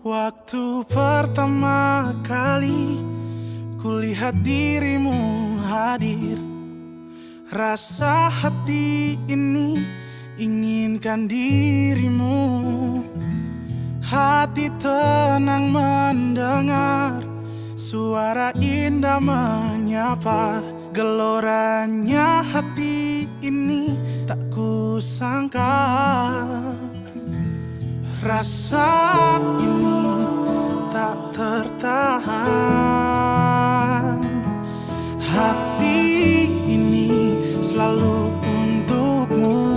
Waktu pertama kali kulihat dirimu hadir, rasa hati ini inginkan dirimu. Hati tenang mendengar suara indah menyapa. Geloranya hati ini tak kusangka. Rasa ini tak tertahan. Hati ini selalu untukmu.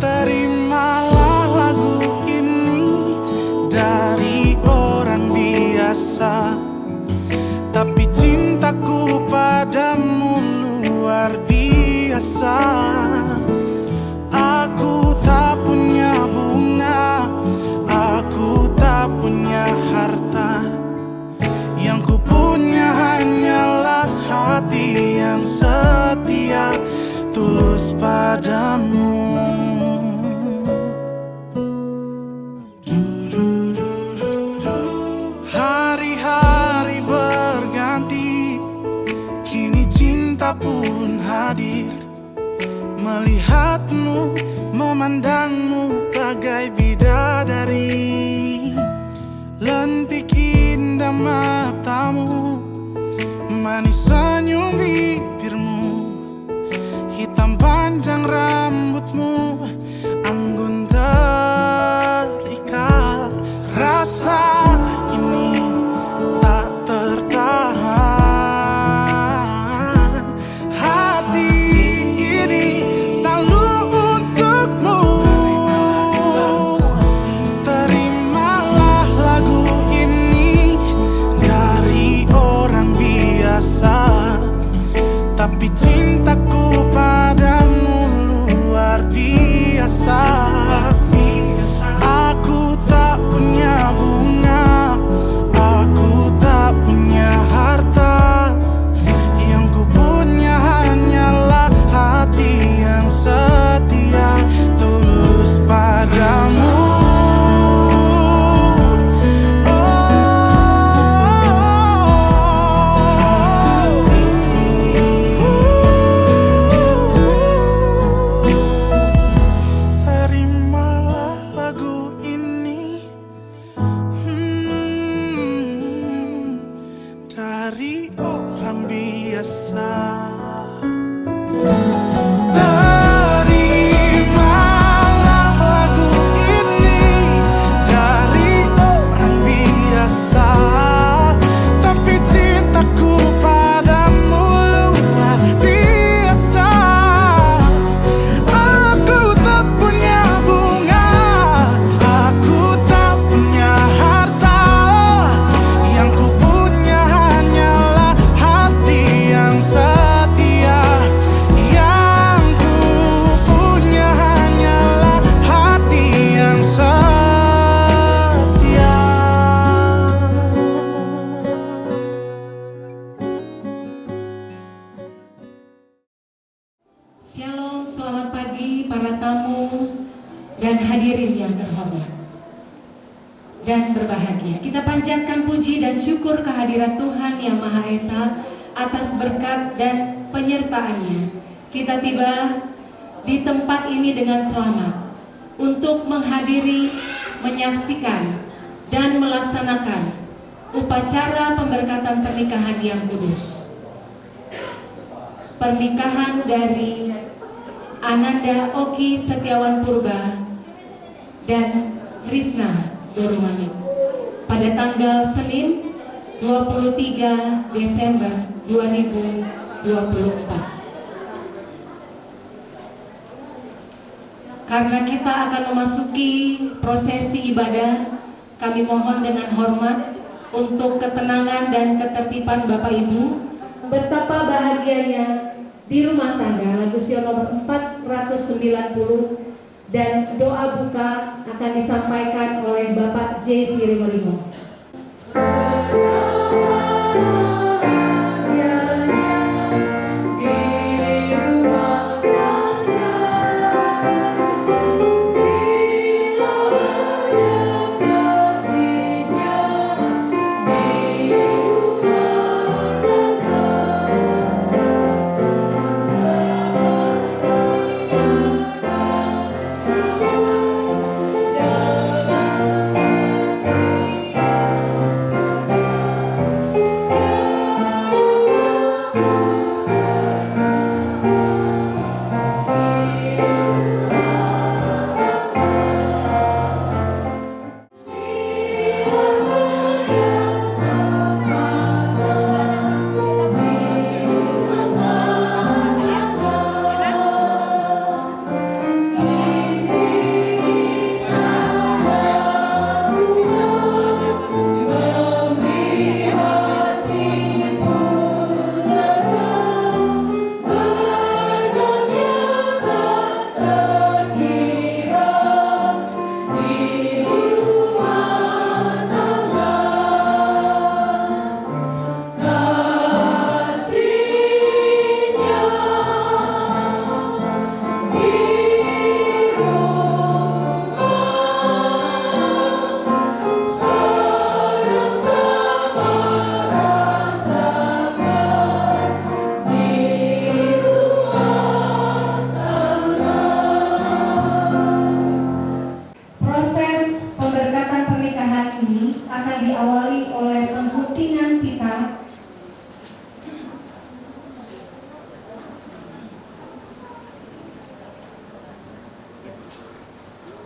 Terimalah lagu ini dari orang biasa, tapi cintaku padamu luar biasa. Aku tak punya bunga, aku tak punya harta. Yang ku punya hanyalah hati yang setia, tulus padamu. Hari-hari berganti, kini cinta pun hadir. Melihatmu, memandangmu bagai bidadari. Lentik indah matamu, manis senyum bibirmu, hitam panjang rambutmu, anggun terikat. Rasa ini tak tertahan. Hati ini selalu untukmu. Terimalah lagu ini dari orang biasa, tapi cintaku padamu luar biasa. Aku tak punya bunga, aku tak punya harta. Yang ku punya hanyalah hati yang setia, tulus padamu. Terimalah lagu ini dari orang biasa. Terimalah lagu ini dari orang biasa, tapi cintaku padamu luar biasa. Aku tak punya bunga, aku tak punya harta. Yang ku punya hanyalah hati yang setia. Yang ku punya hanyalah hati yang setia. Shalom, selamat pagi para tamu dan hadirin yang terhormat dan berbahagia. Kita panjatkan puji dan syukur kehadirat Tuhan Yang Maha Esa atas berkat dan penyertaannya. Kita tiba di tempat ini dengan selamat untuk menghadiri, menyaksikan, dan melaksanakan upacara pemberkatan pernikahan yang kudus. Pernikahan dari Ananda Oki Setiawan Purba dan Risna Dorumani pada tanggal Senin 23 Desember 2024. Karena kita akan memasuki prosesi ibadah, kami mohon dengan hormat untuk ketenangan dan ketertiban Bapak Ibu. Betapa bahagianya di rumah tangga, lagu Sion nomor 490, dan doa buka akan disampaikan oleh Bapak J. Sirimelimo.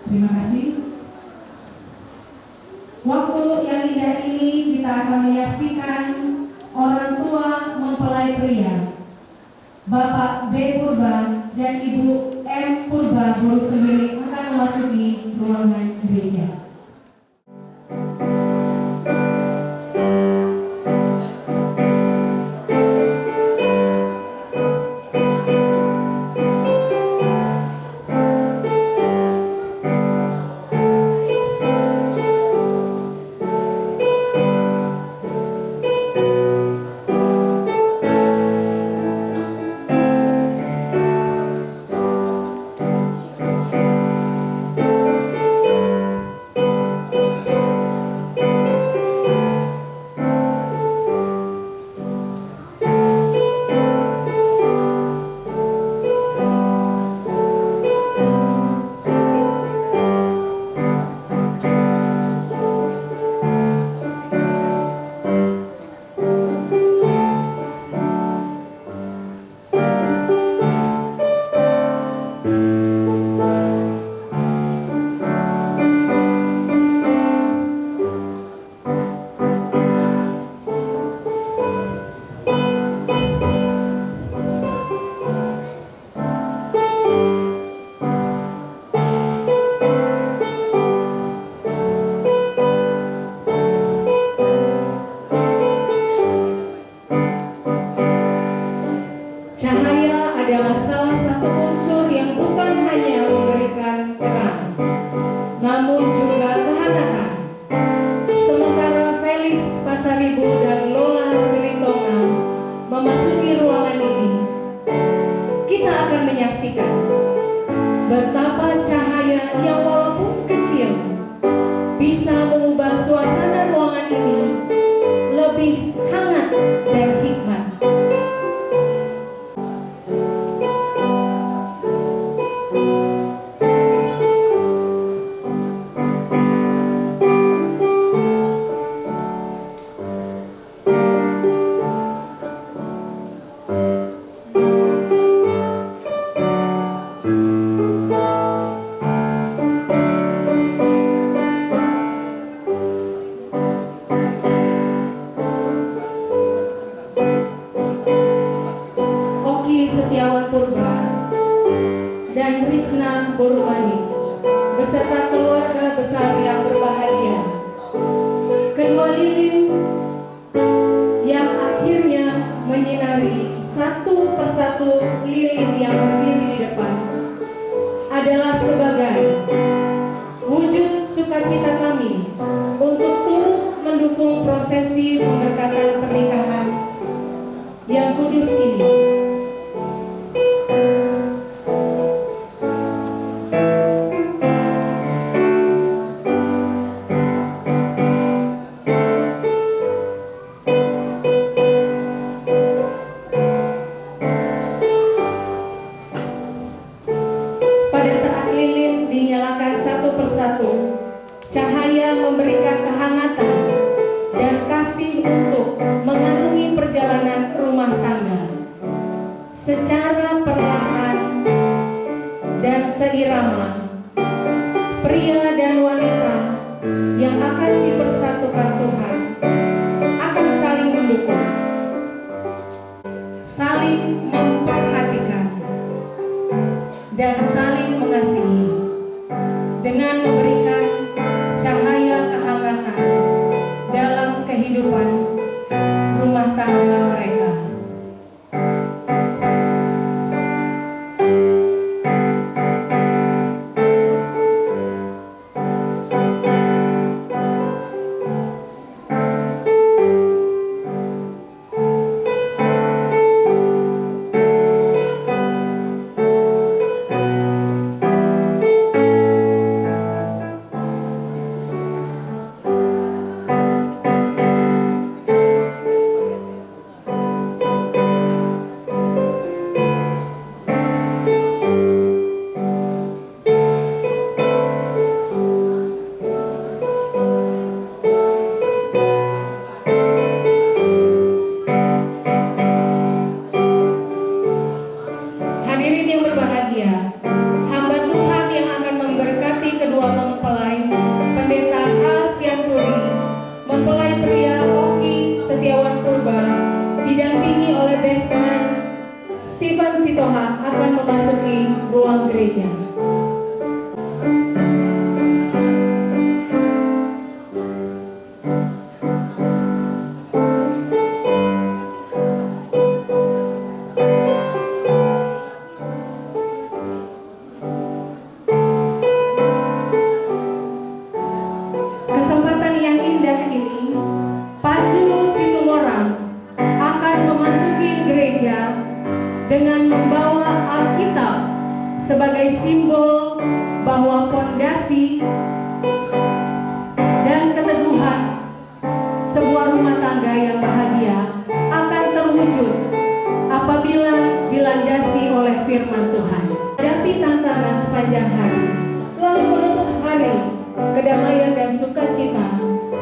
Terima kasih. Waktu yang indah ini kita akan menyaksikan orang tua mempelai pria, Bapak B. Purba dan Ibu M. Purba Guru Sendiri akan memasuki ruangan gereja. Adalah salah satu unsur yang bukan hanya memberikan terang, namun juga kehangatan. Sementara Felix Pasaribu dan Lola Silitonga memasuki ruangan ini, kita akan menyaksikan betapa cahaya yang walaupun kecil bisa mengubah suasana ruangan ini lebih hangat dan hikmat. Dan Krisna Borumani beserta keluarga besar yang berbahagia, kedua lilin yang akhirnya menyinari satu persatu lilin yang berdiri di depan adalah sebagai prosesi pemberkatan pernikahan yang kudus ini. Pada saat lilin dinyalakan satu persatu, cahaya memberikan kehangatan dan kasih untuk mengarungi perjalanan rumah tangga. Secara perlahan dan seirama, pria dan wanita yang akan dipersatukan Tuhan akan saling mendukung, saling memperhatikan, dan saling mengasihi dengan memberikan cahaya kehangatan dalam kehidupan rumah tangga mereka. Hadirin yang berbahagia, hamba Tuhan yang akan memberkati kedua mempelai, Pendeta H. Sianturi, mempelai pria Oki Setiawan Purba, didampingi oleh Besman Stephen Sitoha, akan memasuki ruang gereja. Kesempatan yang indah ini, Pandu Situmorang akan memasuki gereja dengan membawa Alkitab sebagai simbol bahwa pondasi dan keteguhan sebuah rumah tangga yang bahagia akan terwujud apabila dilandasi oleh firman Tuhan. Hadapi tantangan sepanjang hari, lalu menutup hari, kedamaian dan sukacita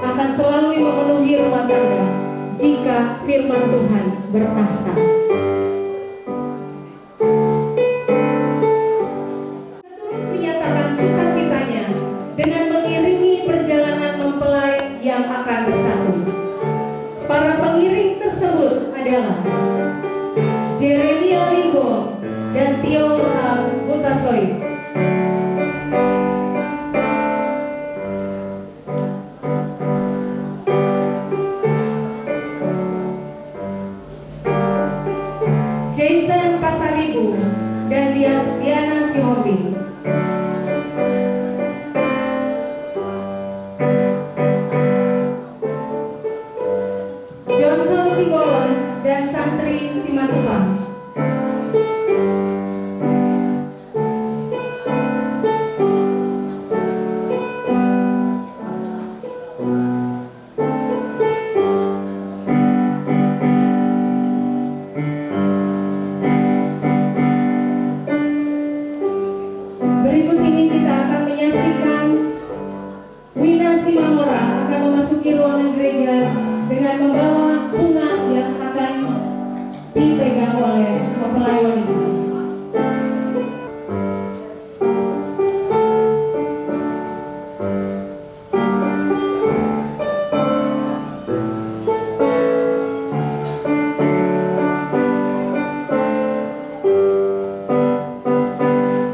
akan selalu memenuhi rumah tangga jika firman Tuhan bertahta. Turut menyatakan sukacitanya dengan mengiringi perjalanan mempelai yang akan bersatu. Para pengiring tersebut adalah Jeremia Limbo dan Tio Sam Hutasoy. Jason Pasaribu dan Diana Sihombing. Johnson Sigolon dan Santri Simatupang. Berikut ini kita akan menyaksikan Wina Simamora akan memasuki ruangan gereja dengan membawa bunga yang akan dipegang oleh mempelai wanita.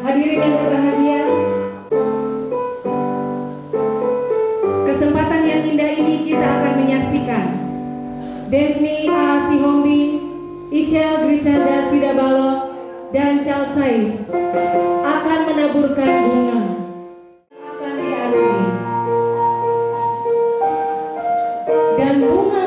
Hadirin yang berbahagia, kesempatan yang indah ini kita akan menyaksikan Devni A. Sihombi, Ichel Griselda Sidabalo, dan Charles Sais akan menaburkan bunga. Akan diarungi. Dan bunga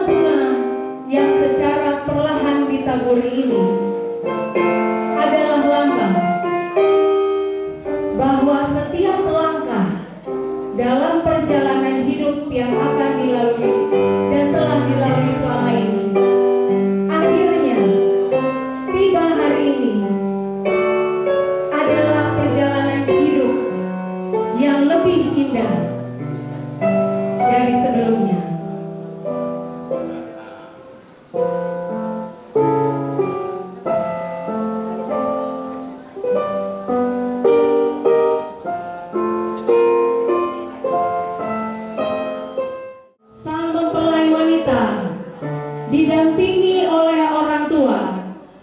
didampingi oleh orang tua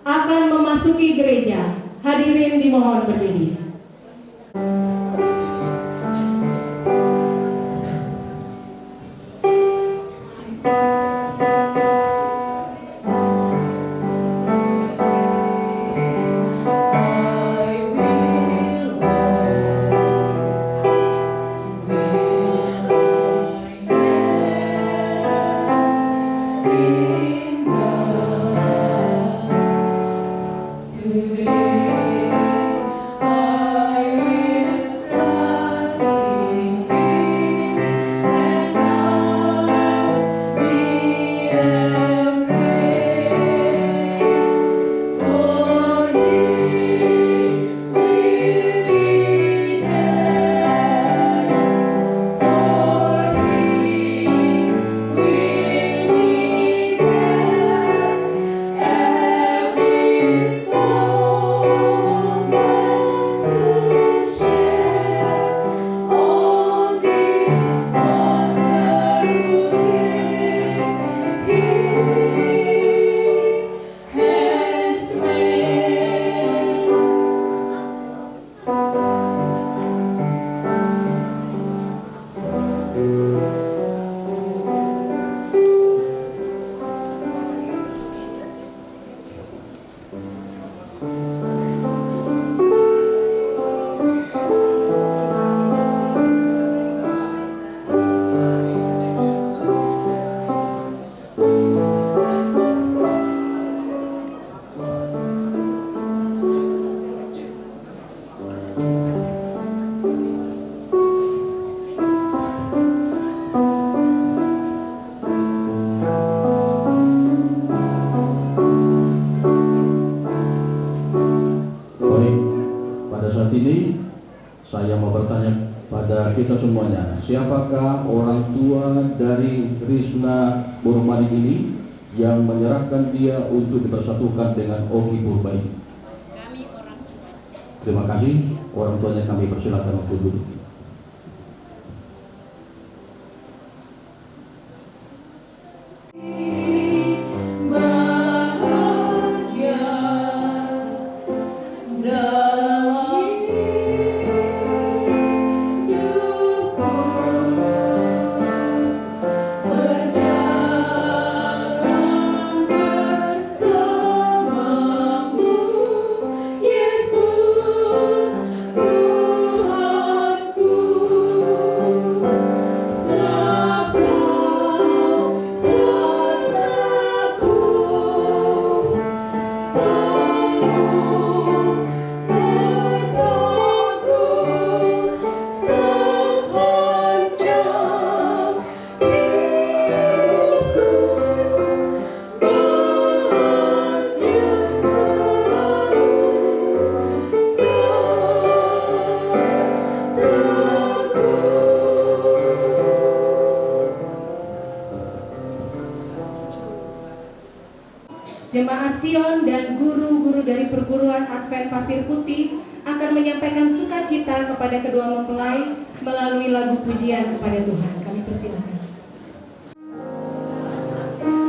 akan memasuki gereja. Hadirin dimohon berdiri. Kita semuanya, siapakah orang tua dari Risna Boromani ini yang menyerahkan dia untuk dipersatukan dengan Oki Purbaini? Kami orang tua. Terima kasih, orang tuanya kami persilakan untuk duduk. Jemaat Sion dan guru-guru dari perguruan Advent Pasir Putih akan menyampaikan sukacita kepada kedua mempelai melalui lagu pujian kepada Tuhan. Kami persilakan. Kami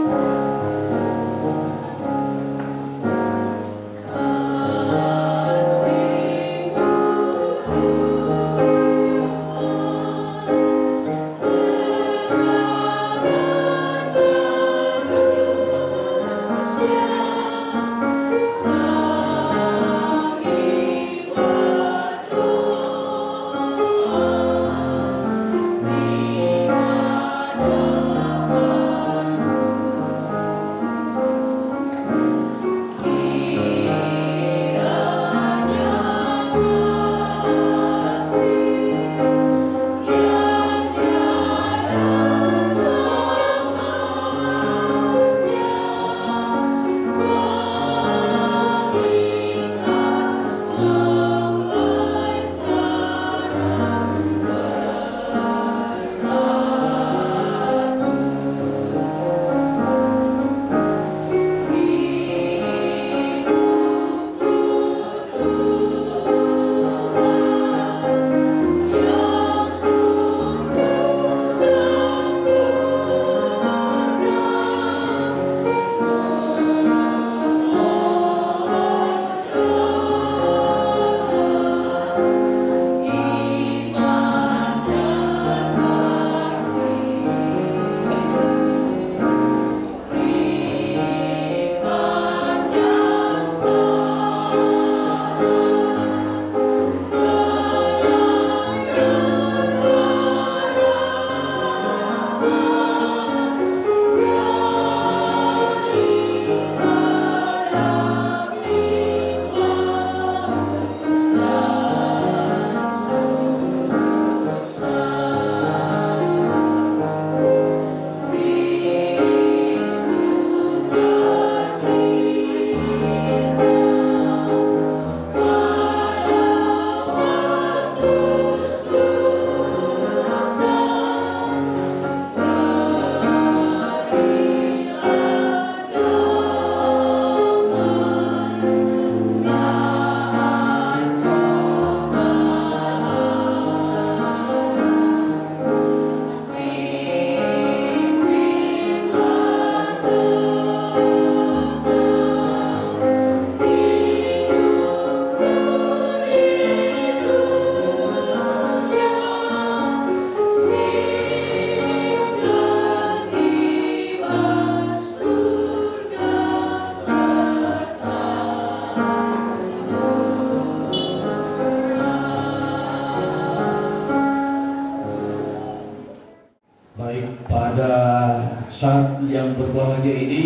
berbahagia ini,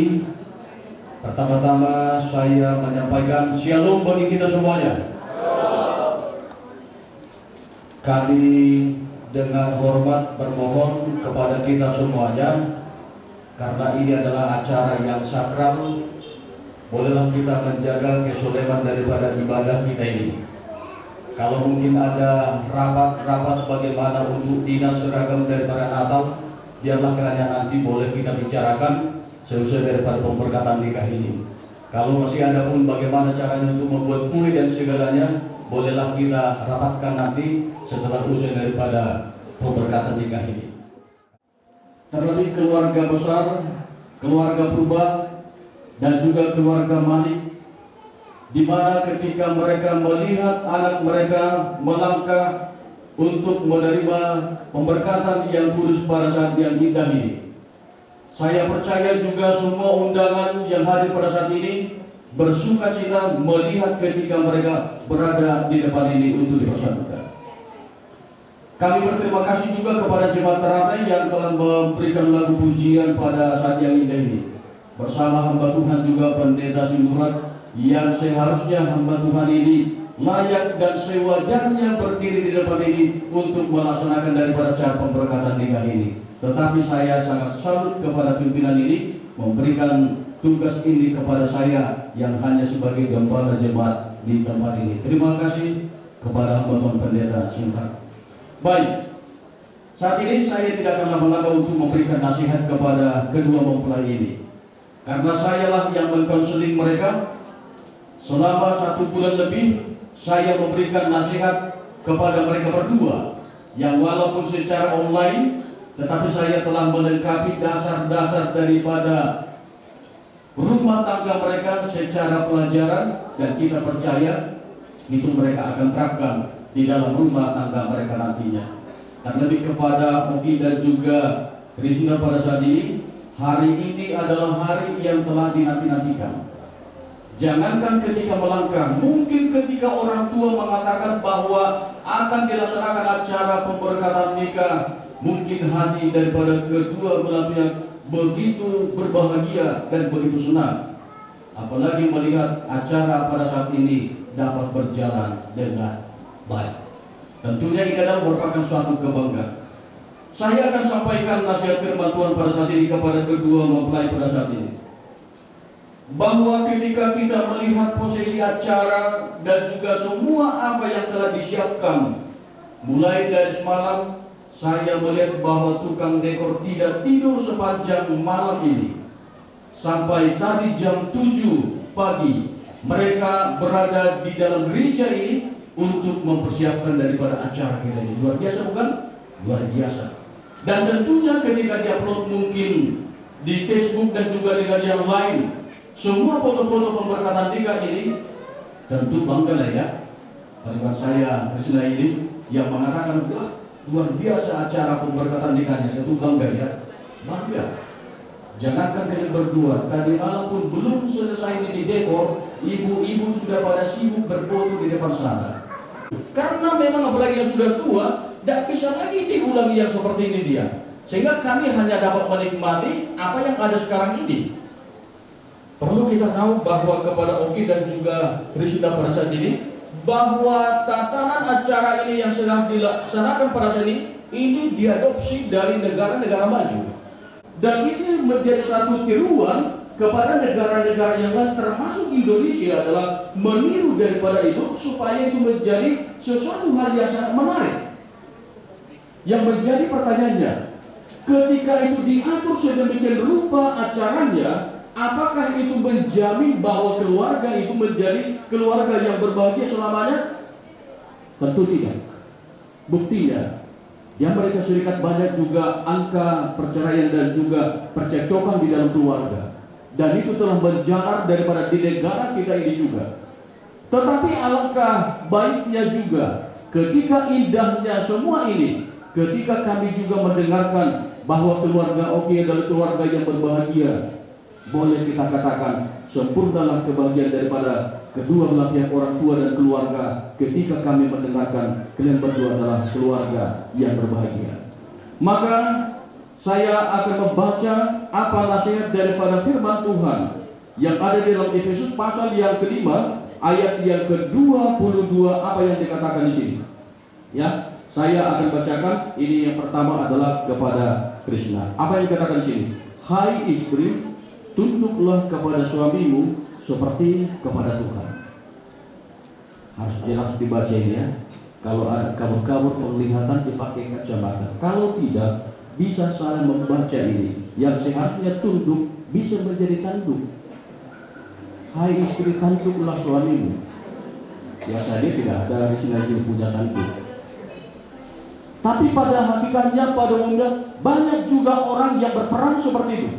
pertama-tama saya menyampaikan shalom bagi kita semuanya. Kami dengan hormat bermohon kepada kita semuanya, karena ini adalah acara yang sakral, bolehlah kita menjaga kesoleman daripada ibadah kita ini. Kalau mungkin ada rapat-rapat bagaimana untuk dinas seragam daripada Natal, biarlah kiranya nanti boleh kita bicarakan sesuai daripada pemberkatan nikah ini. Kalau masih ada pun bagaimana caranya untuk membuat kue dan segalanya, bolehlah kita rapatkan nanti setelah usai daripada pemberkatan nikah ini. Terlebih keluarga besar, keluarga Purba, dan juga keluarga Malik, di mana ketika mereka melihat anak mereka melangkah untuk menerima pemberkatan yang kudus pada saat yang indah ini, saya percaya juga semua undangan yang hadir pada saat ini bersuka cita melihat ketika mereka berada di depan ini untuk dipersatukan. Kami berterima kasih juga kepada jemaat Teratai yang telah memberikan lagu pujian pada saat yang indah ini, bersama hamba Tuhan juga Pendeta Simurat, yang seharusnya hamba Tuhan ini layak dan sewajarnya berdiri di depan ini untuk melaksanakan daripada cara pemberkatan nikah ini. Tetapi saya sangat salut kepada pimpinan ini memberikan tugas ini kepada saya yang hanya sebagai gembala jemaat di tempat ini. Terima kasih kepada hamba Tuhan Pendeta Simurat. Baik, saat ini saya tidak akan lama-lama untuk memberikan nasihat kepada kedua mempelai ini, karena sayalah yang mengkonseling mereka. Selama 1 bulan lebih saya memberikan nasihat kepada mereka berdua, yang walaupun secara online, tetapi saya telah melengkapi dasar-dasar daripada rumah tangga mereka secara pelajaran, dan kita percaya itu mereka akan terapkan di dalam rumah tangga mereka nantinya. Terlebih kepada Oki dan juga Rizna pada saat ini, hari ini adalah hari yang telah dinanti-nantikan. Jangankan ketika melangkah, mungkin ketika orang tua mengatakan bahwa akan dilaksanakan acara pemberkatan nikah, mungkin hati daripada kedua belah pihak begitu berbahagia dan begitu senang. Apalagi melihat acara pada saat ini dapat berjalan dengan baik. Tentunya ini adalah merupakan suatu kebanggaan. Saya akan sampaikan nasihat firman Tuhan pada saat ini kepada kedua mempelai pada saat ini, bahwa ketika kita melihat prosesi acara dan juga semua apa yang telah disiapkan, mulai dari semalam saya melihat bahwa tukang dekor tidak tidur sepanjang malam ini. Sampai tadi jam 7 pagi mereka berada di dalam gereja ini untuk mempersiapkan daripada acara kita ini. Luar biasa bukan? Luar biasa. Dan tentunya ketika diupload mungkin di Facebook dan juga dengan yang lain, semua foto-foto pemberkatan nikah ini, tentu bangga lah ya. Pariwan saya Rizna ini yang mengatakan, wah luar biasa acara pemberkatan nikahnya, tentu bangga ya. Bangga. Jangankan kalian berdua, tadi malam pun belum selesai ini di dekor, ibu-ibu sudah pada sibuk berfoto di depan sana. Karena memang apalagi yang sudah tua, tidak bisa lagi diulangi yang seperti ini dia. Sehingga kami hanya dapat menikmati apa yang ada sekarang ini. Perlu kita tahu bahwa kepada Oki dan juga Rizna pada saat ini, bahwa tatanan acara ini yang sedang dilaksanakan pada saat ini diadopsi dari negara-negara maju. Dan ini menjadi satu tiruan kepada negara-negara yang lain, termasuk Indonesia, adalah meniru daripada itu supaya itu menjadi sesuatu hal yang sangat menarik. Yang menjadi pertanyaannya, ketika itu diatur sedemikian rupa acaranya, apakah itu menjamin bahwa keluarga itu menjadi keluarga yang berbahagia selamanya? Tentu tidak. Buktinya, di Amerika Serikat banyak juga angka perceraian dan juga percekcokan di dalam keluarga. Dan itu telah menjalar daripada di negara kita ini juga. Tetapi alangkah baiknya juga ketika indahnya semua ini, ketika kami juga mendengarkan bahwa keluarga Oki adalah keluarga yang berbahagia, boleh kita katakan sempurnalah kebahagiaan daripada kedua belah pihak orang tua dan keluarga ketika kami mendengarkan kalian berdua adalah keluarga yang berbahagia. Maka saya akan membaca apa nasihat daripada firman Tuhan yang ada di dalam Efesus pasal yang kelima ayat yang ke-22, apa yang dikatakan di sini? Ya, saya akan bacakan. Ini yang pertama adalah kepada Krishna. Apa yang dikatakan di sini? Hai istri, tunduklah kepada suamimu seperti kepada Tuhan. Harus jelas dibaca ini ya. Kalau ada kabur-kabur penglihatan dipakai kacamata. Kalau tidak, bisa salah membaca ini. Yang seharusnya tunduk bisa menjadi tanduk. Hai istri, tanduklah suamimu. Ya tadi tidak ada di sini punya tanduk. Tapi pada hakikatnya, pada umumnya banyak juga orang yang berperan seperti itu.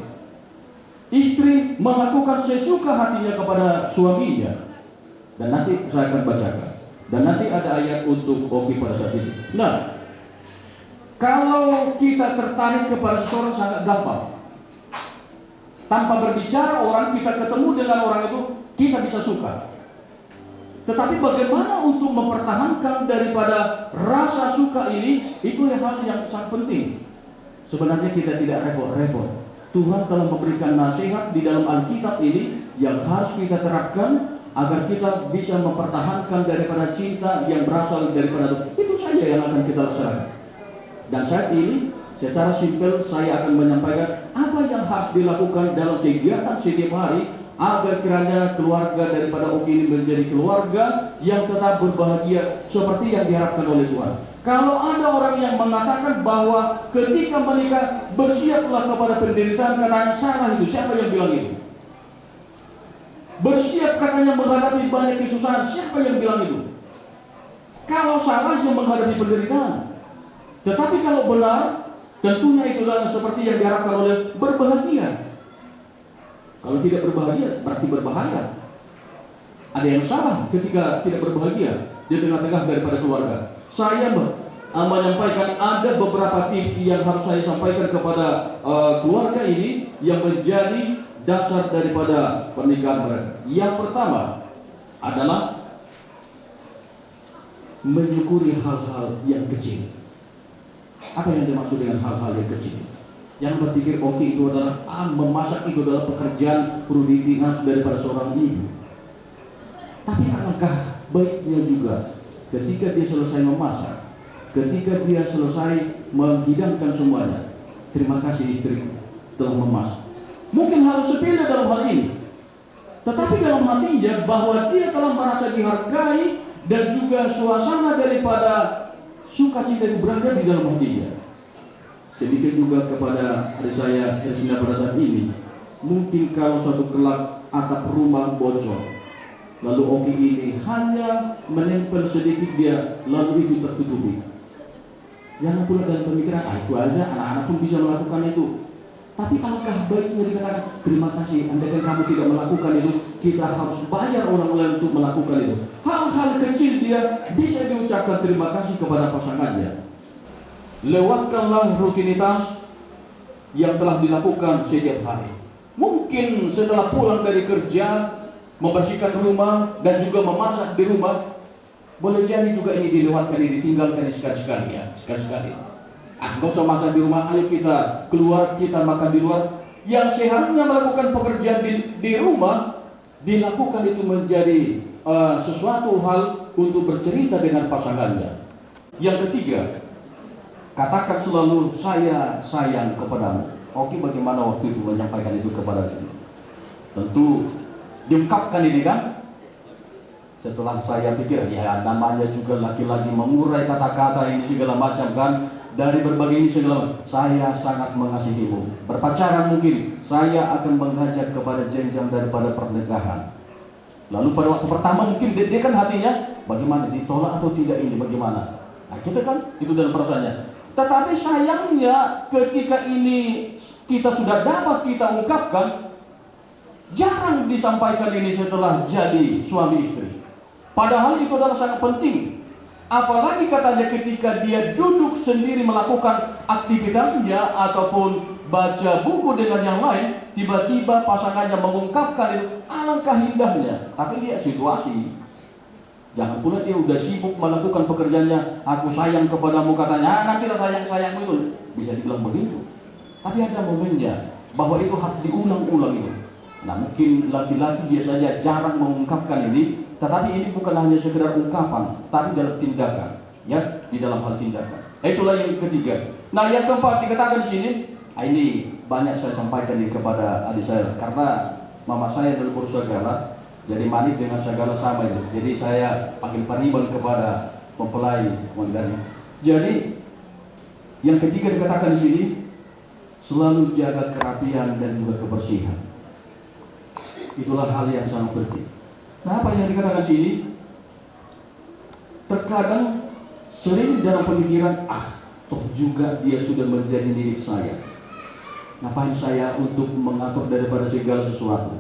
Istri melakukan sesuka hatinya kepada suaminya. Dan nanti saya akan bacakan. Dan nanti ada ayat untuk Oki pada saat ini. Nah, kalau kita tertarik kepada seseorang sangat gampang. Tanpa berbicara orang, kita ketemu dengan orang itu, kita bisa suka. Tetapi bagaimana untuk mempertahankan daripada rasa suka ini, itu hal yang sangat penting. Sebenarnya kita tidak repot-repot. Tuhan telah memberikan nasihat di dalam Alkitab ini yang harus kita terapkan agar kita bisa mempertahankan daripada cinta yang berasal daripada itu saja yang akan kita laksanakan. Dan saat ini secara simpel saya akan menyampaikan apa yang harus dilakukan dalam kegiatan setiap hari agar kiranya keluarga daripada Oki ini menjadi keluarga yang tetap berbahagia seperti yang diharapkan oleh Tuhan. Kalau ada orang yang mengatakan bahwa ketika menikah bersiaplah kepada penderitaan karena yang salah itu, siapa yang bilang itu? Bersiap katanya menghadapi banyak kesusahan, siapa yang bilang itu? Kalau salah yang menghadapi penderitaan. Tetapi kalau benar, tentunya itu adalah seperti yang diharapkan oleh berbahagia. Kalau tidak berbahagia, berarti berbahaya. Ada yang salah ketika tidak berbahagia di tengah-tengah daripada keluarga. Saya menyampaikan ada beberapa tips yang harus saya sampaikan kepada keluarga ini yang menjadi dasar daripada pernikahan mereka. Yang pertama adalah menyukuri hal-hal yang kecil. Apa yang dimaksud dengan hal-hal yang kecil? Yang berpikir oke itu adalah memasak itu adalah pekerjaan rutinitas daripada seorang ibu. Tapi alangkah baiknya juga ketika dia selesai memasak, ketika dia selesai menghidangkan semuanya, terima kasih istri telah memasak. Mungkin hal sepele dalam hal ini, tetapi dalam hatinya bahwa dia telah merasa dihargai dan juga suasana daripada sukacita itu berada di dalam hatinya. Sedikit juga kepada adik saya Krisna pada saat ini, mungkin kalau suatu kelak atap rumah bocor, lalu Oki ini hanya menempel sedikit dia, lalu itu tertutupi. Jangan pula dalam pemikiran, itu aja anak-anak pun bisa melakukan itu. Tapi alangkah baiknya dikatakan, terima kasih, andaikan kamu tidak melakukan itu, kita harus bayar orang lain untuk melakukan itu. Hal-hal kecil dia bisa diucapkan terima kasih kepada pasangannya. Lewatkanlah rutinitas yang telah dilakukan setiap hari. Mungkin setelah pulang dari kerja, membersihkan rumah dan juga memasak di rumah, boleh jadi juga ini dilewatkan, ini ditinggalkan sekali-sekali ya, sekali-sekali. Gak usah masak di rumah, ayo kita keluar, kita makan di luar. Yang seharusnya melakukan pekerjaan di rumah, dilakukan itu menjadi sesuatu hal untuk bercerita dengan pasangannya. Yang ketiga, katakan selalu saya sayang kepadamu. Oke, bagaimana waktu itu menyampaikan itu kepada dia? Tentu diungkapkan ini kan. Setelah saya pikir, ya namanya juga laki-laki mengurai kata-kata ini segala macam kan. Dari berbagai ini segala macam, saya sangat mengasihimu. Berpacaran mungkin, saya akan mengajak kepada jenjang daripada pernikahan. Lalu pada waktu pertama mungkin dia kan hatinya, bagaimana ditolak atau tidak ini, bagaimana? Nah kita kan, itu dalam perasaannya. Tetapi sayangnya ketika ini kita sudah dapat kita ungkapkan, jarang disampaikan ini setelah jadi suami istri. Padahal itu adalah sangat penting. Apalagi katanya ketika dia duduk sendiri melakukan aktivitasnya ataupun baca buku dengan yang lain, tiba-tiba pasangannya mengungkapkan itu, alangkah indahnya. Tapi lihat situasi. Jangan pula dia udah sibuk melakukan pekerjaannya, aku sayang kepadamu katanya, nanti lah sayang-sayangmu itu. Bisa dibilang begitu. Tapi ada momennya bahwa itu harus diulang-ulang itu. Nah, mungkin laki-laki biasanya jarang mengungkapkan ini, tetapi ini bukan hanya sekedar ungkapan, tapi dalam tindakan, ya, di dalam hal tindakan. Itulah yang ketiga. Nah, yang keempat dikatakan di sini, ini banyak saya sampaikan ini kepada adik saya, karena mama saya adalah guru segala, jadi manik dengan segala sama itu. Jadi saya panggil paniban kepada mempelai wanita. Jadi yang ketiga dikatakan di sini, selalu jaga kerapian dan juga kebersihan. Itulah hal yang sangat penting. Nah, apa yang dikatakan di sini? Terkadang sering dalam pemikiran, toh juga dia sudah menjadi milik saya. Ngapain saya untuk mengatur daripada segala sesuatu?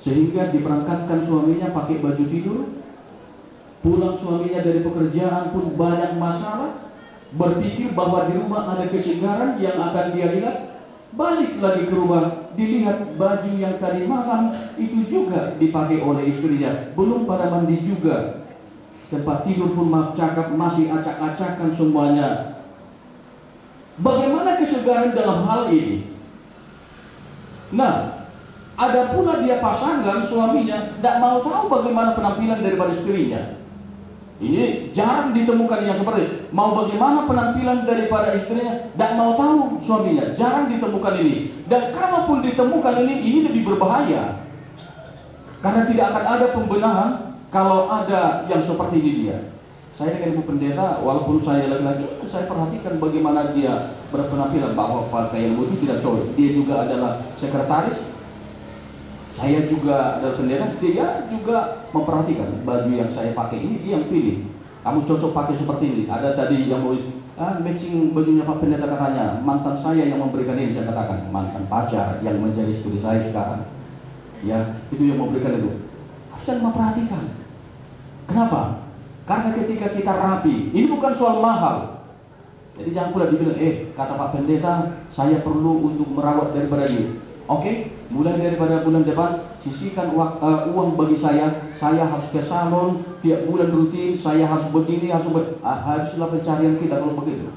Sehingga diberangkatkan suaminya pakai baju tidur, pulang suaminya dari pekerjaan pun banyak masalah, berpikir bahwa di rumah ada kesegaran yang akan dia lihat, balik lagi ke rumah, dilihat baju yang tadi malam itu juga dipakai oleh istrinya, belum pada mandi juga, tempat tidur pun cakap masih acak-acakan semuanya. Bagaimana kesegaran dalam hal ini? Nah, ada pula dia pasangan suaminya tidak mau tahu bagaimana penampilan daripada istrinya. Ini jarang ditemukan yang seperti itu. Mau bagaimana penampilan daripada istrinya, tidak mau tahu suaminya. Jarang ditemukan ini. Dan kalaupun ditemukan ini lebih berbahaya. Karena tidak akan ada pembenahan kalau ada yang seperti ini dia. Saya dengan Ibu Pendeta, walaupun saya lagi-lagi, saya perhatikan bagaimana dia berpenampilan, bahwa pakaian itu tidak cocok. Dia juga adalah sekretaris. Saya juga adalah pendeta, dia juga memperhatikan baju yang saya pakai ini, dia yang pilih. Kamu cocok pakai seperti ini. Ada tadi yang mau matching bajunya Pak Pendeta, katanya mantan saya yang memberikan ini. Saya katakan mantan pacar yang menjadi istri saya sekarang, ya, itu yang memberikan itu. Harus memperhatikan. Kenapa? Karena ketika kita rapi, ini bukan soal mahal. Jadi jangan pula dibilang, kata Pak Pendeta, saya perlu untuk merawat daripada ini. Oke, mulai daripada bulan depan sisihkan uang bagi saya harus ke salon tiap bulan rutin, saya harus begini, haruslah pencarian kita kalau begitu.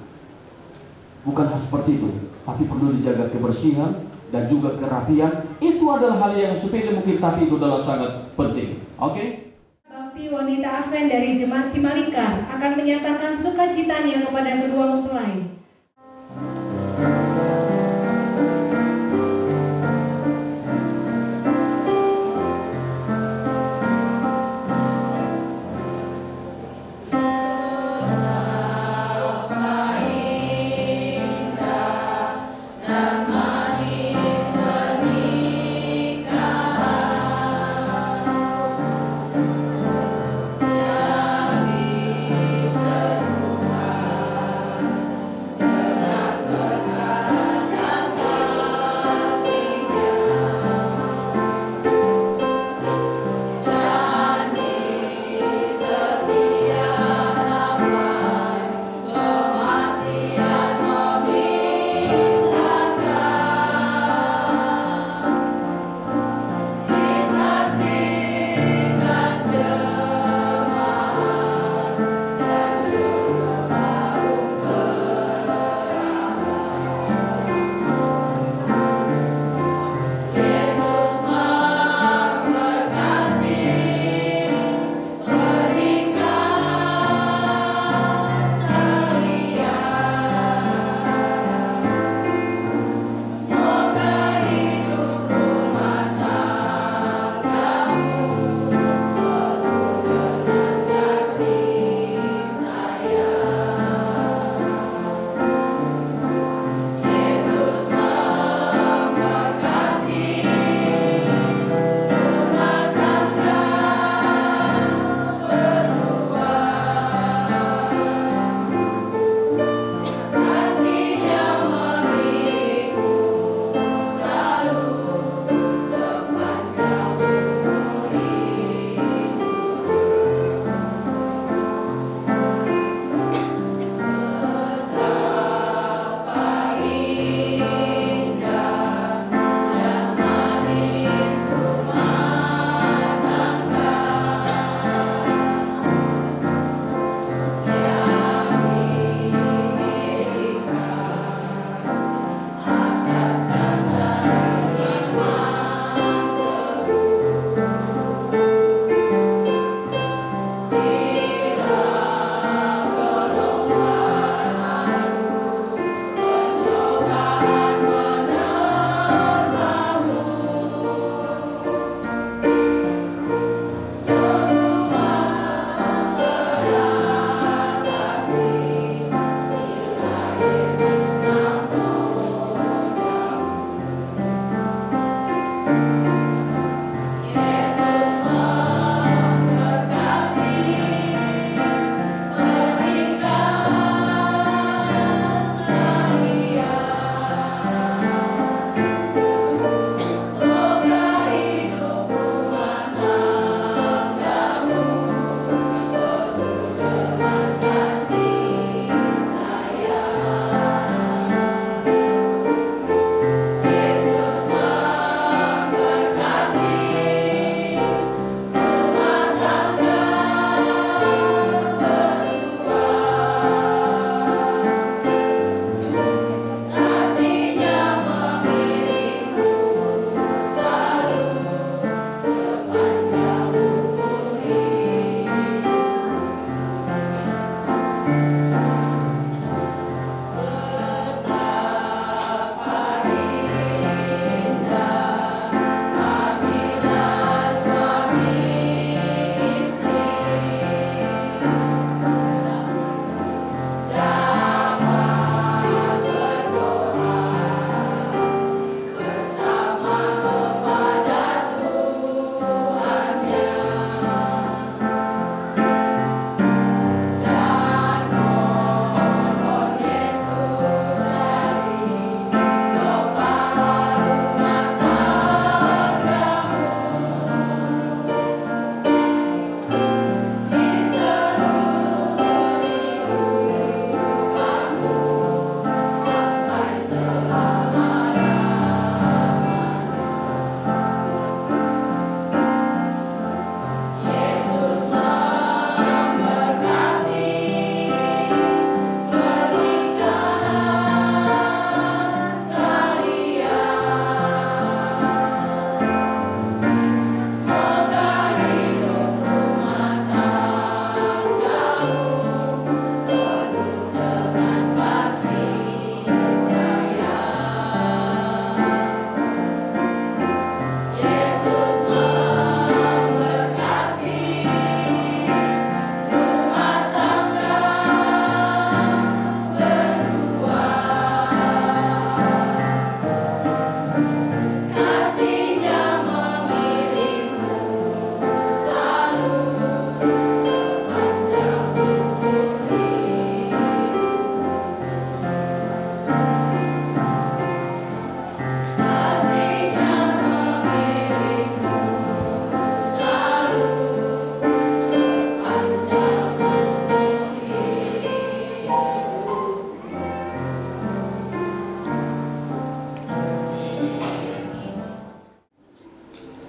Bukan hal seperti itu, tapi perlu dijaga kebersihan dan juga kerapian. Itu adalah hal yang sepele mungkin, tapi itu adalah sangat penting. Oke? Bakti Wanita Advent dari Jemaat Simalingkar akan menyatakan sukacitanya kepada kedua mempelai.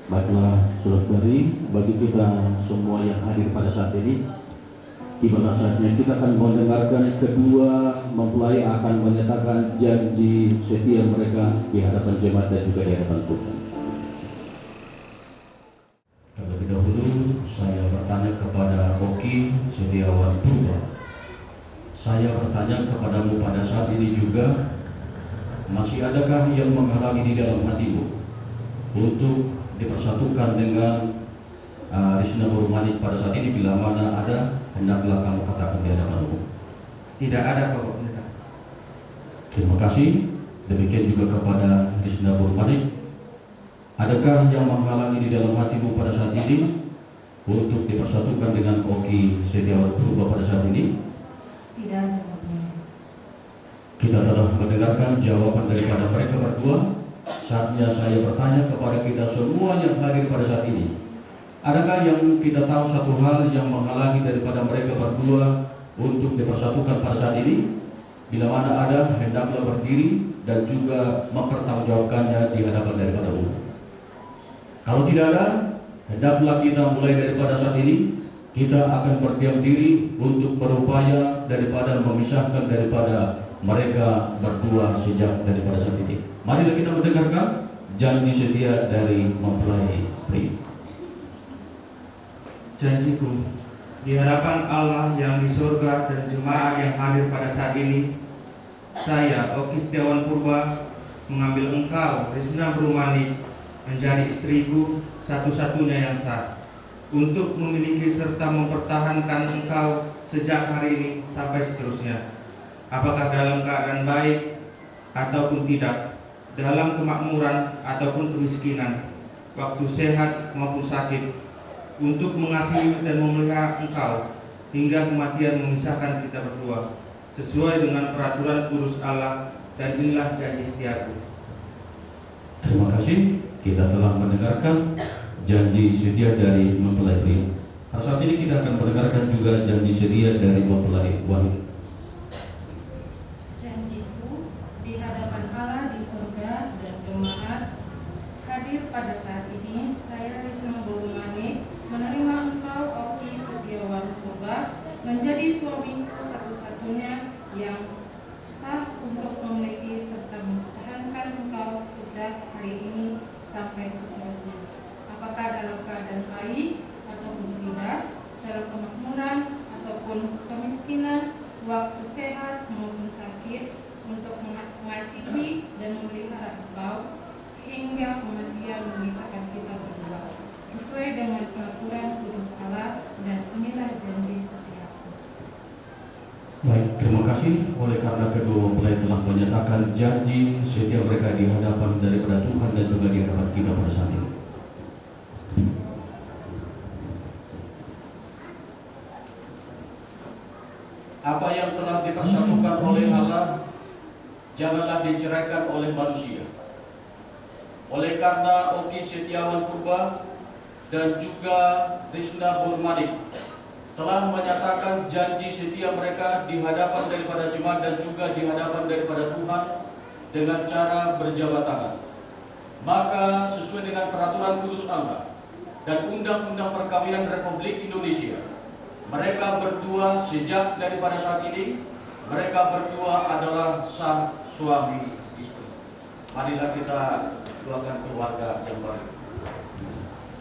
Baiklah, saudara-saudari, bagi kita semua yang hadir pada saat ini, tiba saatnya kita akan mendengarkan kedua mempelai akan menyatakan janji setia mereka di hadapan jemaat dan juga di hadapan Tuhan. Terlebih dahulu saya bertanya kepada Oki Setiawan Purba. Saya bertanya kepadamu pada saat ini juga, masih adakah yang menghalangi di dalam hatimu untuk dipersatukan dengan Risna Burmanik pada saat ini? Bila mana ada, hendaklah kamu katakan di hadapan umum. Tidak ada, Bapak Pendeta. Terima kasih. Demikian juga kepada Risna Burmanik. Adakah yang menghalangi di dalam hatimu pada saat ini untuk dipersatukan dengan Oki Setiawan Purba pada saat ini? Tidak ada, Bapak Pendeta. Kita telah mendengarkan jawaban daripada mereka berdua. Saatnya saya bertanya kepada kita semua yang hadir pada saat ini. Adakah yang kita tahu satu hal yang menghalangi daripada mereka berdua untuk dipersatukan pada saat ini? Bila mana ada, hendaklah berdiri dan juga mempertanggungjawabkannya di hadapan daripada umum. Kalau tidak ada, hendaklah kita mulai daripada saat ini, kita akan berdiam diri untuk berupaya daripada memisahkan daripada mereka berdua sejak daripada saat ini. Marilah kita mendengarkan janji setia dari mempelai pria. Janjiku di hadapan Allah yang di surga dan jemaat yang hadir pada saat ini, saya, Oki Setiawan Purba, mengambil engkau, Risna Burmanik, menjadi istriku satu-satunya yang sah, untuk memiliki serta mempertahankan engkau sejak hari ini sampai seterusnya, apakah dalam keadaan baik ataupun tidak, dalam kemakmuran ataupun kemiskinan, waktu sehat maupun sakit, untuk mengasihi dan memelihara engkau hingga kematian memisahkan kita berdua, sesuai dengan peraturan kudus Allah, dan inilah janji setiaku. Terima kasih. Kita telah mendengarkan janji setia dari mempelai pria. Saat ini kita akan mendengarkan juga janji setia dari mempelai wanita. Janjiku di hadapan Allah di surga dan jemaat hadir pada saat ini, saya Risna Burmanik menerima engkau, Oki Setiawan Purba, menjadi suamiku satu-satunya yang sah, untuk memiliki serta mempertahankan engkau sejak hari ini sampai seterusnya, apakah dalam keadaan baik ataupun tidak, dalam kemakmuran ataupun kemiskinan, waktu sehat maupun sakit, untuk mengasihi dan memelihara engkau hingga kematian memisahkan kita berdua, sesuai dengan peraturan kudus Allah, dan inilah janji setiaku. Baik, terima kasih. Oleh karena kedua mempelai telah menyatakan janji setia mereka di hadapan daripada Tuhan dan juga di hadapan kita pada saat ini. Apa yang telah dipersatukan oleh Allah, janganlah diceraikan oleh manusia. Oleh karena Oki Setiawan Purba dan juga Risna Burmanik telah menyatakan janji setia mereka di hadapan daripada jemaat dan juga di hadapan daripada Tuhan dengan cara berjabat tangan, maka sesuai dengan peraturan kudus Allah dan Undang-Undang Perkawinan Republik Indonesia, mereka berdua sejak daripada saat ini, mereka berdua adalah sah suami istri. Marilah kita doakan keluarga yang baru.